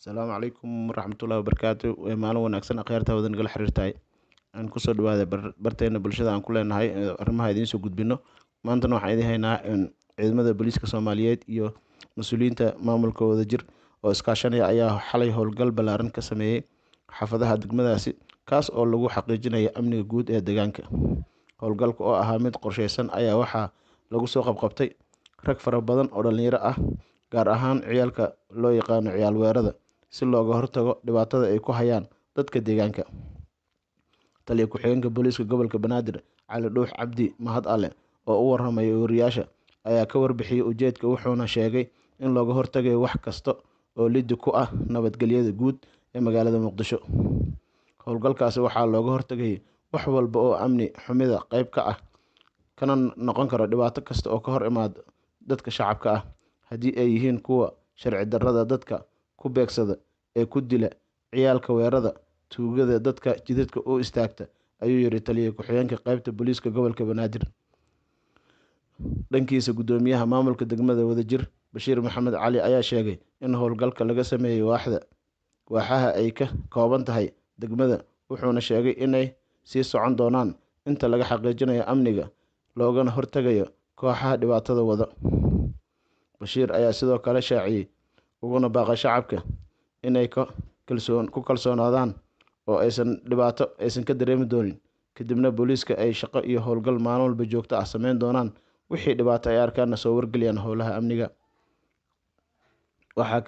Asalaamu calaykum waraxmatullaahi wabarakaatu. Waa maalin wanaagsan akhyaarta wada nagala xiriirtahay. Aan kusoo dhawaada barteena bulshada aan ku leenahay arrimaha idiin soo gudbino. Maantana waxaan idiin haynaa ciidamada booliiska Soomaaliyeed iyo mas-uuliyiinta maamulka wadajir oo iskaashanaya ayaa xalay howlgal ballaaran ka sameeyey xaafadaha degmadaasi, kaas oo lagu xaqiijinayo amniga guud ee deegaanka. Howlgalka oo ahaa mid qorsheysan ayaa waxaa lagu soo qabqabtay rag fara badan oo dhalinyaro ah, gaar ahaan ciyaalka loo yaqaano ciyaal weerada, si looga hortago dhibaatada ay ku hayaan dadka deegaanka. Taliya ku-xigeenka booliiska gobolka Banaadir Cali Dhuux Cabdi Mahad Alle oo u warramay wariyaasha ayaa ka warbixiyey ujeedka, wuxuuna sheegay in looga hortagayo wax kasta oo liddi ku ah nabadgelyada guud ee magaalada Muqdisho. Howlgalkaasi waxaa looga hortagayay wax walba oo amni xumida qayb ka ah, kana noqon karo dhibaato kasta oo ka hor imaada dadka shacabka ah, haddii ay yihiin kuwa sharci darrada dadka ku beegsada ee ku dila, ciyaalka weerarada, tuugada dadka jidadka u istaagta, ayuu yiri taliya ku-xigeenka qaybta booliiska gobolka Banaadir. Dhankiisa, gudoomiyaha maamulka degmada Wadajir Bashiir Maxamed Cali ayaa sheegay in howlgalka laga sameeyey waaxaha ay ka kooban tahay degmada, wuxuuna sheegay inay sii socon doonaan inta laga xaqiijinayo amniga loogana hortagayo kooxaha dhibaatada wada. Bashiir ayaa sidoo kale shaaciyey uguna baaqay shacabka inay ku kalsoonaadaan oo aysan dhibaato aysan ka dareemi doonin, kadibna booliiska ay shaqo iyo howlgal maalin walba joogto ah sameyn doonaan. Wixii dhibaato ay arkaanna soo wargeliyaan howlaha amniga. Waxaa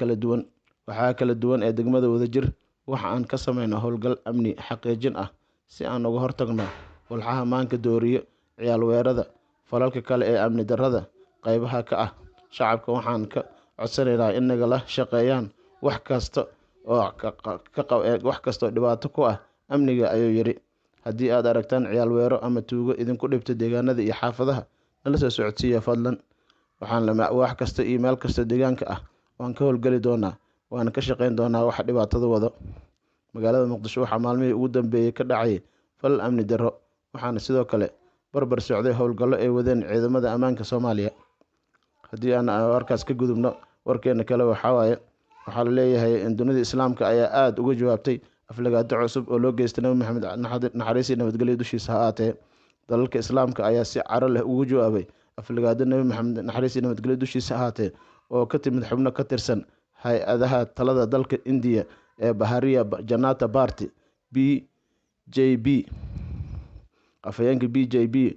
kala duwan ee degmada Wadajir waxa aan ka sameynaa howlgal amni xaqiijin ah si aan uga hortagno walxaha maanka dooriyo, ciyaal weerada, falalka kale ee amni darrada qaybaha ka ah. Shacabka waxaan ka codsanaynaa in nagala shaqeeyaan wax kasta oo dhibaato ku ah amniga, ayuu yiri. Haddii aad aragtaan ciyaal weero ama tuugo idinku dhibta deegaanada iyo xaafadaha, nala soo socodsiiya fadlan. Wax kasta iyo meel kasta deegaanka ah waan ka howlgali doonaa, waana ka shaqeyn doonaa wax dhibaatada wado. Magaalada Muqdisho waxaa maalmihii ugu dambeeyey ka dhacay falal amni darro, waxaana sidoo kale barbar socday howlgallo ay wadeen ciidamada ammaanka Soomaaliya. Haddii aan warkaas ka gudubno, warkeena kale waxaa la leeyahay in dunida islaamka ayaa aad uga jawaabtay aflagaado cusub oo loo geystay Nabi Maxamed naxariis iyo nabadgelyo dushiisa ha ahaatee. Dalalka islaamka ayaa si caro leh uga jawaabay aflagaado Nabi Maxamed naxariis iyo nabadgelyo dushiisa ha ahaatee oo ka timid xubno ka tirsan hay-adaha talada dalka Indiya ee Bharatiya Janata Party BJP. Afhayeenka BJP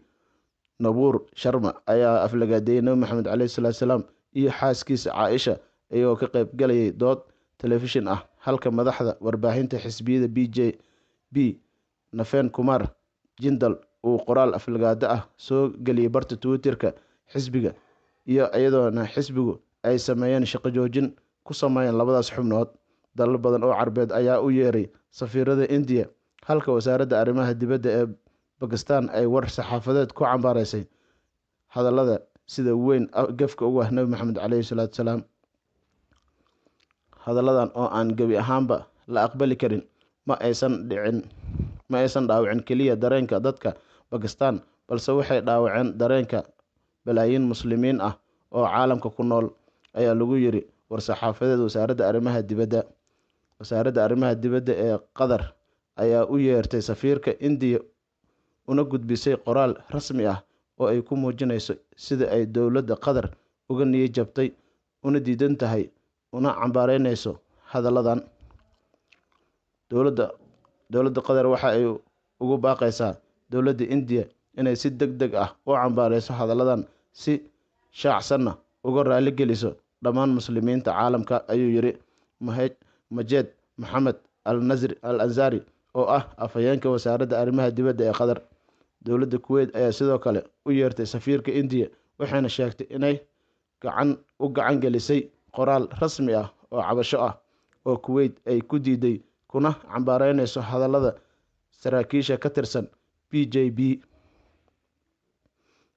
Nabuur Sharma ayaa aflagaadeeyay Nabi Maxamed caleyhi salaatu wasalaam iyo xaaskiisa Caaisha iyagoo ka qayb galayay dood telefishin ah, halka madaxda warbaahinta xisbiyada BJP Naveen Kumar Jindal uu qoraal aflagaado ah soo geliyay barta Twitter-ka xisbiga, iyo iyadoona xisbigu ay sameeyeen shaqo joojin ku sameeyeen labadaas xubnood. Dalal badan oo Carbeed ayaa u yeeray safiirada Indiya, halka wasaaradda arrimaha dibadda ee Bakistan ay war saxaafadeed ku cambaareysay hadallada sida weyn gefka ugu ah Nabi Maxamed caleyhi salaatu wasalaam. Hadalladan oo aan gebi ahaanba la aqbali karin ma aysan dhaawicin keliya dareenka dadka Bakistan, balse waxay dhaawaceen dareenka balaayiin muslimiin ah oo caalamka ku nool, ayaa lagu yiri war saxaafadeed wasaaradda arrimaha dibadda. Wasaaradda arrimaha dibadda ee Qatar ayaa u yeertay safiirka Indiya una gudbisay qoraal rasmi ah oo ay ku muujinayso sida ay dowladda Qatar uga niyad jabtay, una diidan tahay, una cambaareynayso hadalladan. Dowladda Qatar waxa ay ugu baaqaysaa dowladda Indiya inay si degdeg ah u cambaareyso hadalladan, si shaacsanna uga raali geliso dhammaan muslimiinta caalamka, ayuu yiri Majed Maxamed Al Ansari oo ah afhayeenka wasaaradda arrimaha dibadda ee Qatar. Dowladda Kuwait ayaa sidoo kale u yeertay safiirka Indiya, waxayna sheegtay inay gacan gelisay qoraal rasmi ah oo cabasho ah oo Kuwait ay ku diiday kuna cambaareynayso hadallada saraakiisha ka tirsan BJP.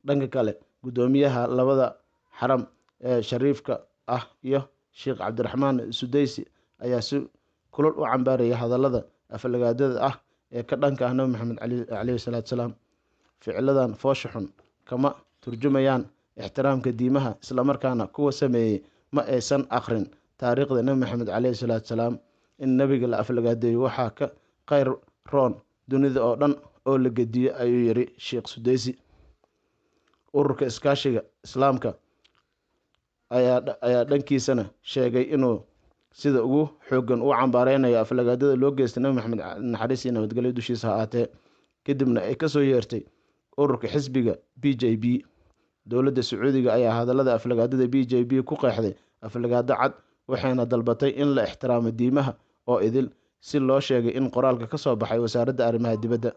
Dhanka kale, gudoomiyaha labada xaram ee shariifka ah iyo Sheekh Cabdiraxmaan Sudaysi ayaa si kulul u cambaareeyay hadallada aflagaadada ah ee ka dhanka ah Nabi Maxamed caleyhi salaatu wasalaam. Ficiladan foosha xun kama turjumayaan ixtiraamka diimaha, islamarkaana kuwa sameeyey ma aysan akhrin taariikhda nebi maxamed caleyhi salaatu salaam in nebiga la aflagaadeeyo waxaa ka khayr roon dunida oo dhan oo la gediyo, ayuu yidhi Sheekh Sudeysi. Ururka Iskaashiga Islaamka ayaa dhankiisana sheegay inuu sida ugu xooggan u cambaareynaya aflagaadada loo geystay nebi maxamed, naxariis iyo nabadgelyo dushiisa ha ahaatee. Kadibna ay kasoo yeertay ururka xisbiga BJP. Dowladda Sacuudiga ayaa hadallada aflagaadada BJP ku qeexday aflagaado cad, waxayna dalbatay in la ixtiraamo diimaha oo idil, si loo sheegay in qoraalka ka soo baxay wasaaradda arrimaha dibadda.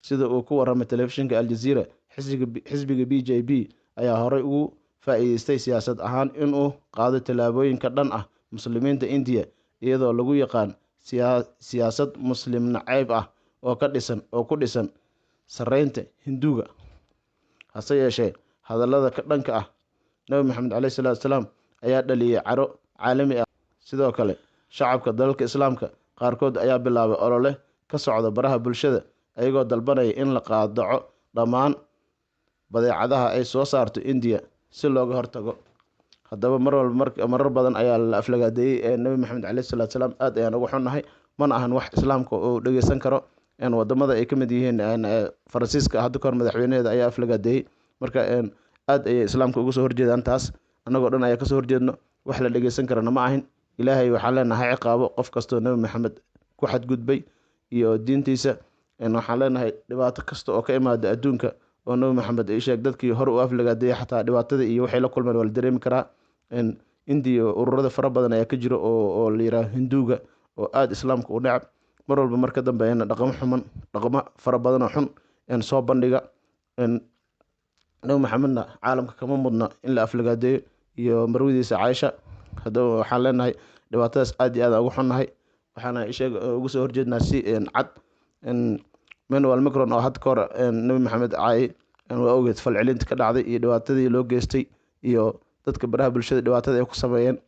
Sida uu ku warramay telefishinka Al Jazeera, xisbiga BJP ayaa horey ugu faa'iideystay siyaasad ahaan inuu qaado tallaabooyin ka dhan ah muslimiinta Indiya, iyadoo lagu yaqaan siyaasad muslim nacayb ah oo ku dhisan sarreynta Hinduuga. Hase yeeshee, hadallada ka dhanka ah nebi maxamed caleyhi salaatu salaam ayaa dhaliyay caro caalami ah. Sidoo kale, shacabka dalalka Islaamka qaarkood ayaa bilaabay olole ka socda baraha bulshada, ayagoo dalbanaya in la qaadaco dhammaan badeecadaha ay soo saarto Indiya si looga hortago. Haddaba marar badan ayaa la aflagaadeeyey nebi maxamed caleyhi salaatu salaam. Aad ayaan uga xunnahay, mana ahan wax islaamka uu dhegeysan karo. Wadamada ay ka mid yihiin Faransiiska, hadda kahor madaxweynaheeda ayaa aflagaadeeyey. Marka aad ayay islaamka uga soo horjeedaan taas. Annagoo dhan ayaa kasoo horjeedno, wax la dhegeysan karana ma ahin. Ilaahay waxaan leenahay ciqaabo qof kastoo nebi maxamed ku xadgudbay iyo diintiisa. Waxaan leenahay dhibaato kasta oo ka imaada adduunka oo nebi maxamed ay sheeg dadkii hore u aflagaadeeyey, xataa dhibaatada iyo waxay la kulmeen waa la dareemi karaa. Indiya ururada fara badan ayaa ka jiro oo la yiraahdo Hinduuga, oo aad islaamka u necab. Mar walba marka dambe dhaqamo fara badan oo xun soo bandhiga. Nebi maxamedna caalamka kama mudna in la aflagaadeeyo, iyo marwadiisa Caaisha. Haddaba waxaan leenahay dhibaatadaas aad iyo aad ugu xunnahay. waxaana uga soo horjeednaa si cad Emmanuel Macron oo had kahor nebi maxamed caayay waa ogeed falcelinta ka dhacday iyo dhibaatadii loo geystay iyo dadka baraha bulshada dhibaatada ay ku sameeyeen.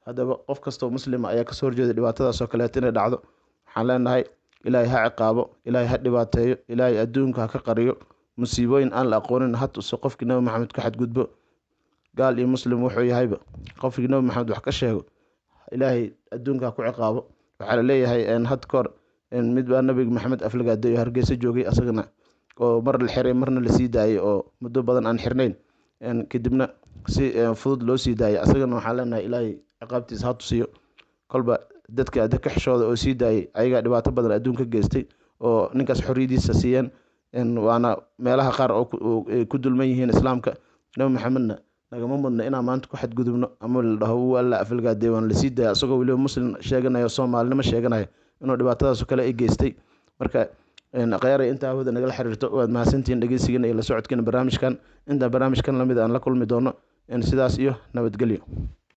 Haddaba qof kastoo muslima ayaa kasoo horjeeday dhibaatadaas oo kaleeto inay dhacdo. Waxaan leenahay ilaahay ha ciqaabo, ilaahay ha dhibaateeyo, ilaahay adduunka ha ka qariyo musiibooyin aan la aqoonin ha tuso qofkii nebi maxamed ka xadgudbo. gaal iyo muslim wuxuu yahayba, qofkii nebi maxamed wax ka sheego ilaahay adduunka ha ku ciqaabo. waxaa la leeyahay had kahor mid baa nabiga maxamed aflagaadeeyo Hargeysa joogay, asagana oo mar la xiray marna la sii daayay oo muddo badan aan xirnayn, kadibna si fudud loo sii daayay. asagana waxaa leenahay ilaahay ciqaabtiisa ha tusiyo. kolba dadka ka xishooda oo sii daayay ayagaa dhibaato badan adduunka geystay oo ninkaas xorriyadiisa siiyeen. waana meelaha qaar oo ku dulman yihiin islaamka. nebi maxamedna nagama mudna inaan maanta ku xadgudubno ama la dhaho waa la aflagaadeey waan la sii daaya, asagoo weliba muslim sheeganayo, soomaalinimo sheeganayo inuu dhibaatadaas kale ay geystay. marka khayaaray intaa hawada nagala xiriirto waad mahadsantihiin dhegeysigiina iyo la socodkiina barnaamijkan. intaan barnaamijkan lamid aan la kulmi doono sidaas iyo nabadgelyo.